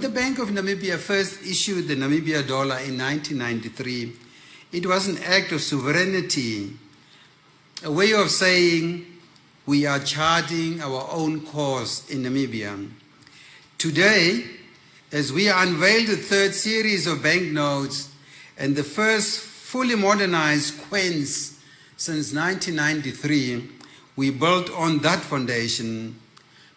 the Bank of Namibia first issued the Namibia dollar in 1993, it was an act of sovereignty, a way of saying we are charting our own course in Namibia. Today, as we unveil the third series of banknotes and the first fully modernized coins since 1993, we built on that foundation,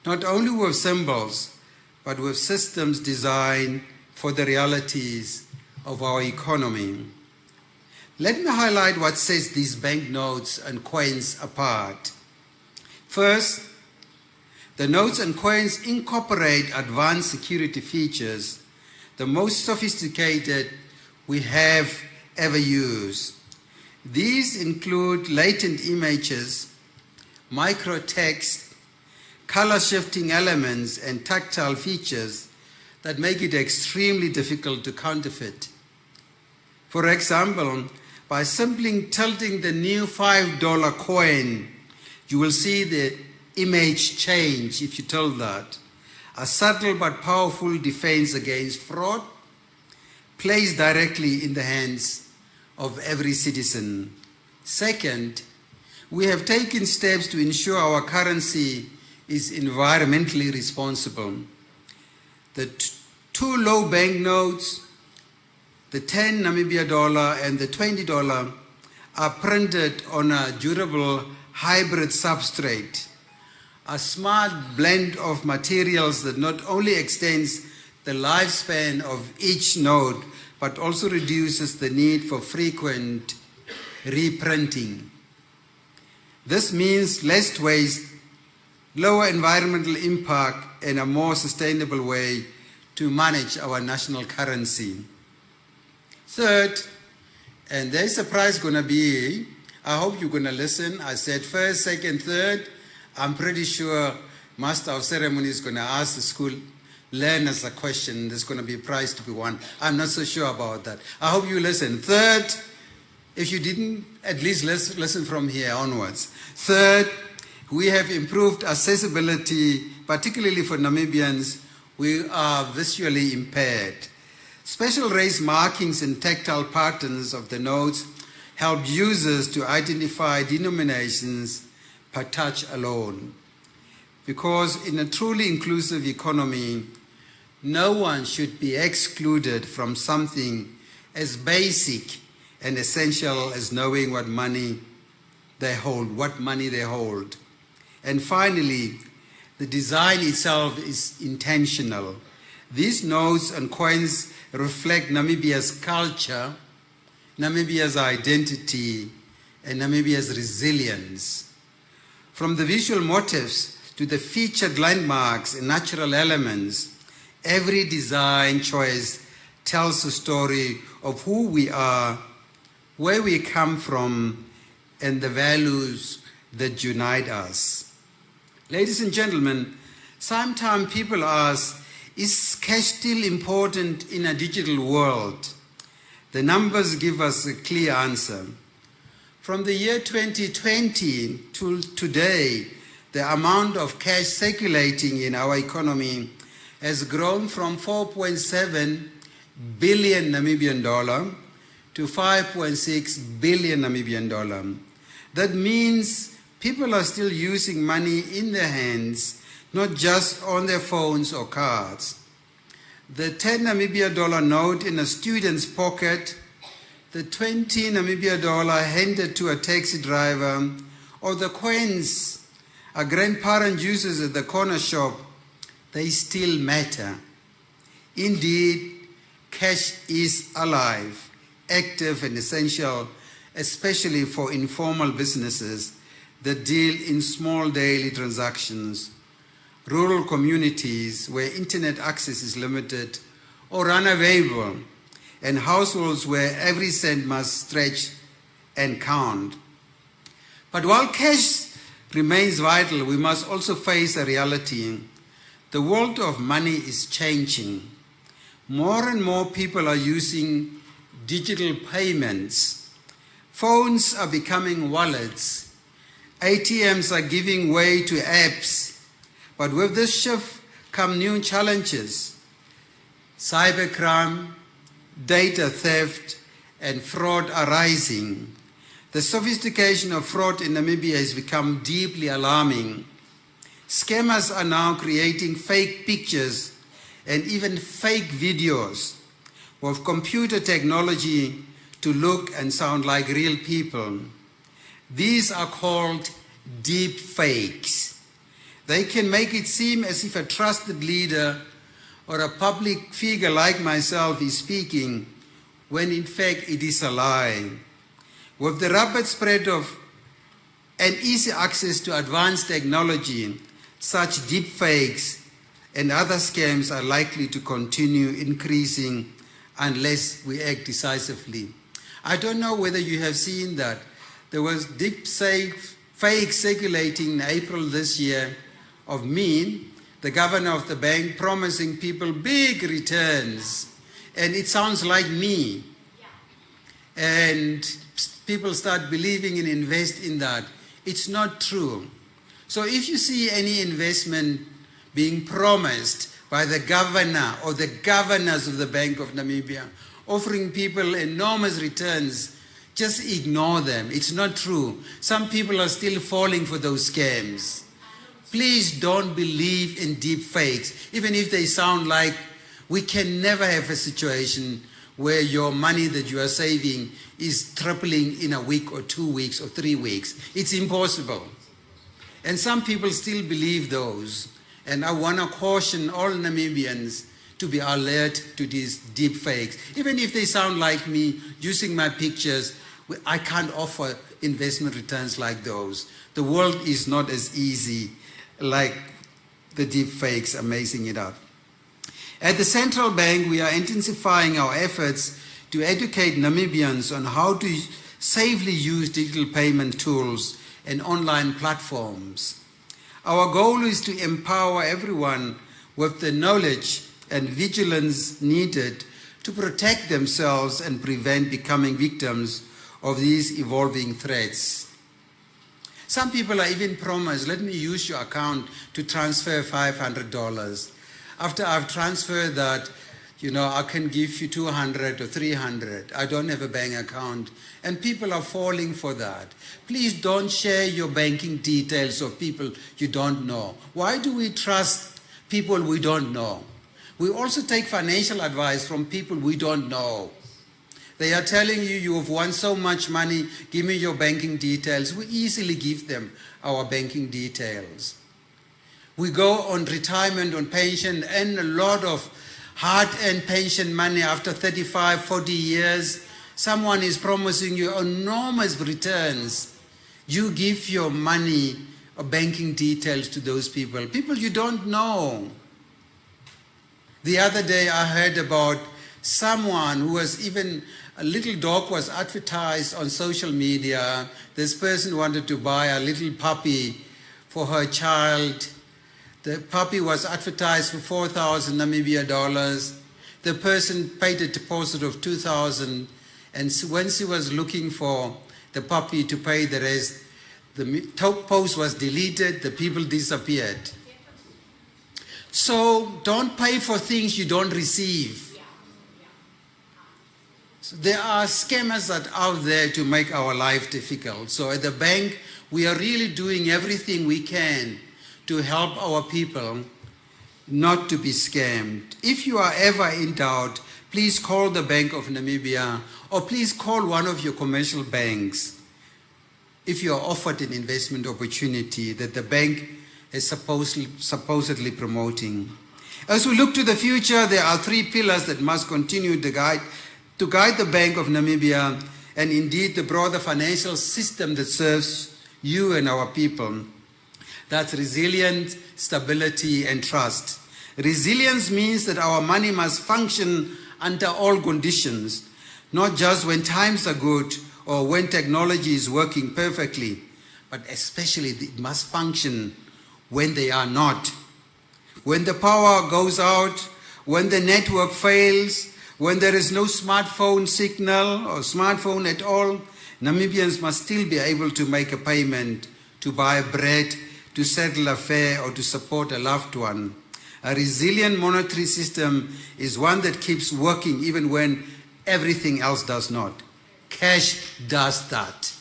not only with symbols, but with systems designed for the realities of our economy. Let me highlight what sets these banknotes and coins apart. First, the notes and coins incorporate advanced security features, the most sophisticated we have ever used. These include latent images, microtext, color-shifting elements, and tactile features that make it extremely difficult to counterfeit. For example, by simply tilting the new $5 coin, you will see the image change if you tilt that. A subtle but powerful defense against fraud placed directly in the hands of every citizen. Second, we have taken steps to ensure our currency is environmentally responsible. The two low banknotes, the 10 Namibia dollar and the $20, are printed on a durable hybrid substrate, a smart blend of materials that not only extends the lifespan of each note, but also reduces the need for frequent reprinting. This means less waste, lower environmental impact, and a more sustainable way to manage our national currency. Third, and there's a prize going to be, I hope you're going to listen. I said first, second, third. I'm pretty sure Master of Ceremony is going to ask the school learners a question. There's going to be a prize to be won. I'm not so sure about that. I hope you listen. Third, if you didn't, at least listen from here onwards. Third, we have improved accessibility, particularly for Namibians who are visually impaired. Special raised markings and tactile patterns of the notes help users to identify denominations per touch alone. Because in a truly inclusive economy, no one should be excluded from something as basic and essential as knowing what money they hold, And finally, the design itself is intentional. These notes and coins reflect Namibia's culture, Namibia's identity, and Namibia's resilience. From the visual motifs to the featured landmarks and natural elements, every design choice tells a story of who we are, where we come from, and the values that unite us. Ladies and gentlemen, sometimes people ask, is cash still important in a digital world? The numbers give us a clear answer. From the year 2020 to today, the amount of cash circulating in our economy has grown from 4.7 billion Namibian dollar to 5.6 billion Namibian dollar. That means people are still using money in their hands, not just on their phones or cards. The 10 Namibia dollar note in a student's pocket, the 20 Namibia dollar handed to a taxi driver, or the coins a grandparent uses at the corner shop, they still matter. Indeed, cash is alive, active and essential, especially for informal businesses that deal in small daily transactions, rural communities where internet access is limited or unavailable, and households where every cent must stretch and count. But while cash remains vital, we must also face a reality. The world of money is changing. More and more people are using digital payments. Phones are becoming wallets. ATMs are giving way to apps. But with this shift come new challenges. cybercrime, data theft, and fraud are rising. The sophistication of fraud in Namibia has become deeply alarming. Scammers are now creating fake pictures and even fake videos with computer technology to look and sound like real people. These are called deep fakes. They can make it seem as if a trusted leader or a public figure like myself is speaking, when in fact it is a lie. With the rapid spread of and easy access to advanced technology, such deepfakes and other scams are likely to continue increasing unless we act decisively. I don't know whether you have seen that. There was deepfake circulating in April this year of me, the governor of the bank, promising people big returns. And it sounds like me. And people start believing and invest in that. It's not true. So if you see any investment being promised by the governor or the governors of the Bank of Namibia, offering people enormous returns, just ignore them. It's not true. Some people are still falling for those scams. Please don't believe in deep fakes, even if they sound like we can never have a situation where your money that you are saving is tripling in a week or 2 weeks or 3 weeks. It's impossible. And some people still believe those. And I want to caution all Namibians to be alert to these deep fakes. Even if they sound like me, using my pictures, I can't offer investment returns like those. The world is not as easy like the deep fakes are amazing it up. At the central bank, we are intensifying our efforts to educate Namibians on how to safely use digital payment tools and online platforms. Our goal is to empower everyone with the knowledge and vigilance needed to protect themselves and prevent becoming victims of these evolving threats. Some people are even promised, let me use your account to transfer $500. After I've transferred that, I can give you 200 or 300. I don't have a bank account. And people are falling for that. Please don't share your banking details of people you don't know. Why do we trust people we don't know? We also take financial advice from people we don't know. They are telling you have won so much money, give me your banking details. We easily give them our banking details. We go on retirement, on pension, and a lot of hard-earned pension money after 35, 40 years. Someone is promising you enormous returns. You give your money or banking details to those people you don't know. The other day I heard about someone who was even, a little dog was advertised on social media. This person wanted to buy a little puppy for her child. The puppy was advertised for 4,000 Namibia dollars. The person paid a deposit of 2,000, and when she was looking for the puppy to pay the rest, the post was deleted, the people disappeared. So don't pay for things you don't receive. So there are scammers that are out there to make our life difficult. So at the bank, we are really doing everything we can to help our people not to be scammed. If you are ever in doubt, please call the Bank of Namibia or please call one of your commercial banks if you are offered an investment opportunity that the bank is supposedly promoting. As we look to the future, there are 3 pillars that must continue to guide the Bank of Namibia and indeed the broader financial system that serves you and our people. That's resilience, stability, and trust. Resilience means that our money must function under all conditions, not just when times are good or when technology is working perfectly, but especially it must function when they are not. When the power goes out, when the network fails, when there is no smartphone signal or smartphone at all, Namibians must still be able to make a payment, to buy bread, to settle a fare, or to support a loved one. A resilient monetary system is one that keeps working even when everything else does not. Cash does that.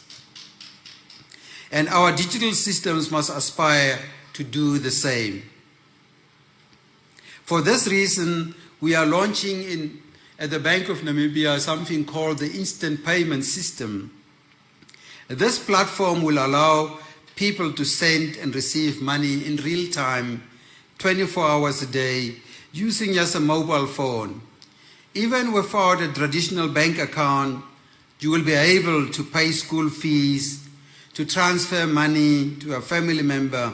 And our digital systems must aspire to do the same. For this reason, we are launching at the Bank of Namibia something called the Instant Payment System. This platform will allow people to send and receive money in real time, 24 hours a day, using just a mobile phone. Even without a traditional bank account, you will be able to pay school fees, to transfer money to a family member,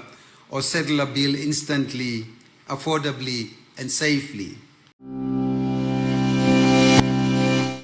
or settle a bill instantly, affordably, and safely.